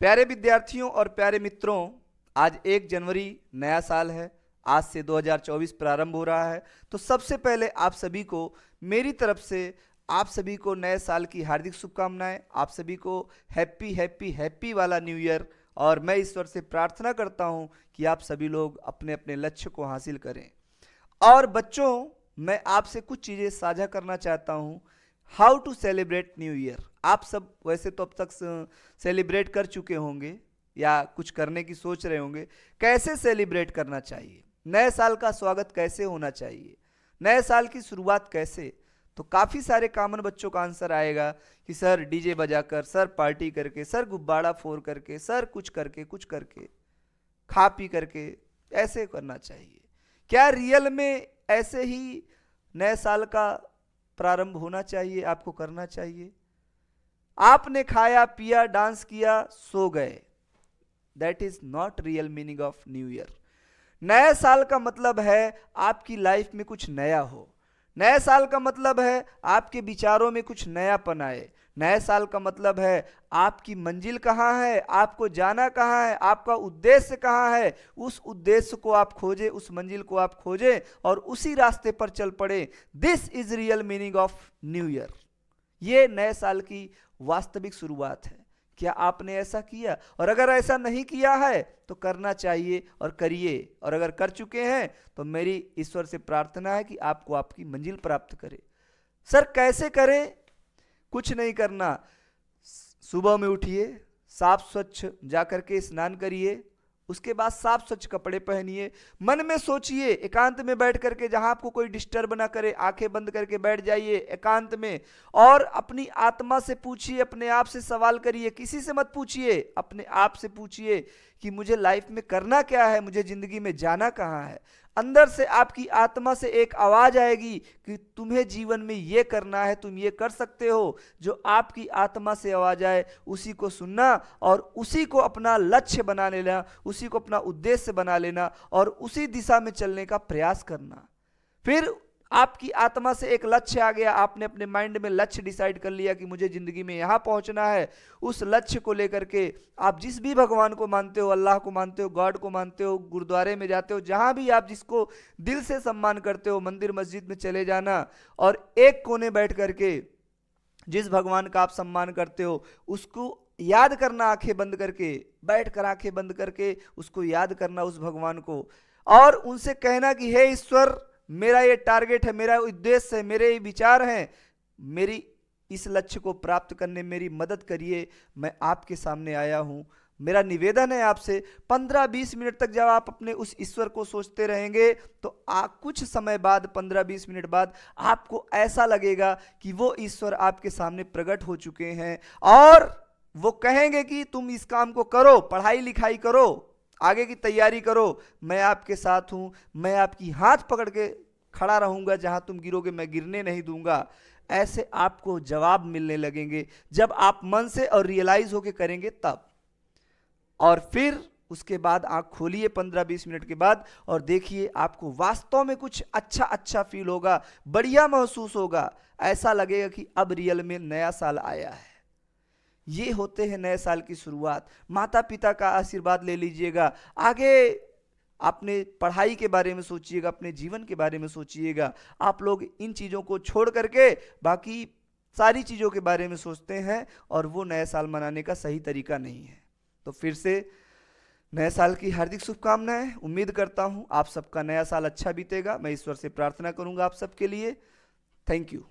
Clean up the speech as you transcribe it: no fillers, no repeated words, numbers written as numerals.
प्यारे विद्यार्थियों और प्यारे मित्रों, आज 1 जनवरी नया साल है। आज से 2024 प्रारंभ हो रहा है। तो सबसे पहले आप सभी को मेरी तरफ से आप सभी को नए साल की हार्दिक शुभकामनाएं। आप सभी को हैप्पी हैप्पी हैप्पी वाला न्यू ईयर। और मैं ईश्वर से प्रार्थना करता हूं कि आप सभी लोग अपने अपने लक्ष्य को हासिल करें। और बच्चों, मैं आपसे कुछ चीज़ें साझा करना चाहता हूँ। How to celebrate new year. आप सब वैसे तो अब तक सेलिब्रेट कर चुके होंगे या कुछ करने की सोच रहे होंगे। कैसे सेलिब्रेट करना चाहिए, नए साल का स्वागत कैसे होना चाहिए, नए साल की शुरुआत कैसे। तो काफ़ी सारे कॉमन बच्चों का आंसर आएगा कि सर डीजे बजाकर, सर पार्टी करके, सर गुब्बारा फोड़ करके, सर कुछ करके खा पी करके ऐसे करना चाहिए। क्या रियल में ऐसे ही नए साल का प्रारंभ होना चाहिए, आपको करना चाहिए? आपने खाया पिया डांस किया सो गए, that is not real meaning of new year. नए साल का मतलब है आपकी लाइफ में कुछ नया हो। नए साल का मतलब है आपके विचारों में कुछ नयापन आए। नए साल का मतलब है आपकी मंजिल कहाँ है, आपको जाना कहाँ है, आपका उद्देश्य कहाँ है। उस उद्देश्य को आप खोजें, उस मंजिल को आप खोजें और उसी रास्ते पर चल पड़े। This is real meaning of new year. ये नए साल की वास्तविक शुरुआत है। क्या आपने ऐसा किया? और अगर ऐसा नहीं किया है तो करना चाहिए और करिए। और अगर कर चुके हैं तो मेरी ईश्वर से प्रार्थना है कि आपको आपकी मंजिल प्राप्त करे। सर कैसे करें? कुछ नहीं करना। सुबह में उठिए, साफ स्वच्छ जाकर के स्नान करिए, उसके बाद साफ स्वच्छ कपड़े पहनिए, मन में सोचिए, एकांत में बैठ करके, जहां आपको कोई डिस्टर्ब ना करे, आंखें बंद करके बैठ जाइए एकांत में और अपनी आत्मा से पूछिए, अपने आप से सवाल करिए। किसी से मत पूछिए, अपने आप से पूछिए कि मुझे लाइफ में करना क्या है, मुझे जिंदगी में जाना कहाँ है। अंदर से आपकी आत्मा से एक आवाज आएगी कि तुम्हें जीवन में ये करना है, तुम ये कर सकते हो। जो आपकी आत्मा से आवाज आए उसी को सुनना और उसी को अपना लक्ष्य बना लेना, उसी को अपना उद्देश्य बना लेना और उसी दिशा में चलने का प्रयास करना। फिर आपकी आत्मा से एक लक्ष्य आ गया, आपने अपने माइंड में लक्ष्य डिसाइड कर लिया कि मुझे जिंदगी में यहां पहुंचना है। उस लक्ष्य को लेकर के आप जिस भी भगवान को मानते हो, अल्लाह को मानते हो, गॉड को मानते हो, गुरुद्वारे में जाते हो, जहां भी आप जिसको दिल से सम्मान करते हो, मंदिर मस्जिद में चले जाना और एक कोने बैठ करके जिस भगवान का आप सम्मान करते हो उसको याद करना, आंखें बंद करके, बैठ कर आंखें बंद करके उसको याद करना, उस भगवान को, और उनसे कहना कि हे ईश्वर, मेरा ये टारगेट है, मेरा उद्देश्य है, मेरे ये विचार हैं, मेरी इस लक्ष्य को प्राप्त करने में मेरी मदद करिए। मैं आपके सामने आया हूं। मेरा निवेदन है आपसे, 15-20 मिनट तक जब आप अपने उस ईश्वर को सोचते रहेंगे तो कुछ समय बाद, 15-20 मिनट बाद, आपको ऐसा लगेगा कि वो ईश्वर आपके सामने प्रकट हो चुके हैं और वो कहेंगे कि तुम इस काम को करो, पढ़ाई लिखाई करो, आगे की तैयारी करो, मैं आपके साथ हूं, मैं आपकी हाथ पकड़ के खड़ा रहूंगा, जहां तुम गिरोगे मैं गिरने नहीं दूंगा। ऐसे आपको जवाब मिलने लगेंगे जब आप मन से और रियलाइज होके करेंगे तब। और फिर उसके बाद आंख खोलिए 15-20 मिनट के बाद और देखिए आपको वास्तव में कुछ अच्छा अच्छा फील होगा, बढ़िया महसूस होगा। ऐसा लगेगा कि अब रियल में नया साल आया है। ये होते हैं नए साल की शुरुआत। माता पिता का आशीर्वाद ले लीजिएगा, आगे अपने पढ़ाई के बारे में सोचिएगा, अपने जीवन के बारे में सोचिएगा। आप लोग इन चीज़ों को छोड़ करके बाकी सारी चीज़ों के बारे में सोचते हैं और वो नए साल मनाने का सही तरीका नहीं है। तो फिर से नए साल की हार्दिक शुभकामनाएं। उम्मीद करता हूं आप सबका नया साल अच्छा बीतेगा। मैं ईश्वर से प्रार्थना करूंगा आप सबके लिए। Thank you.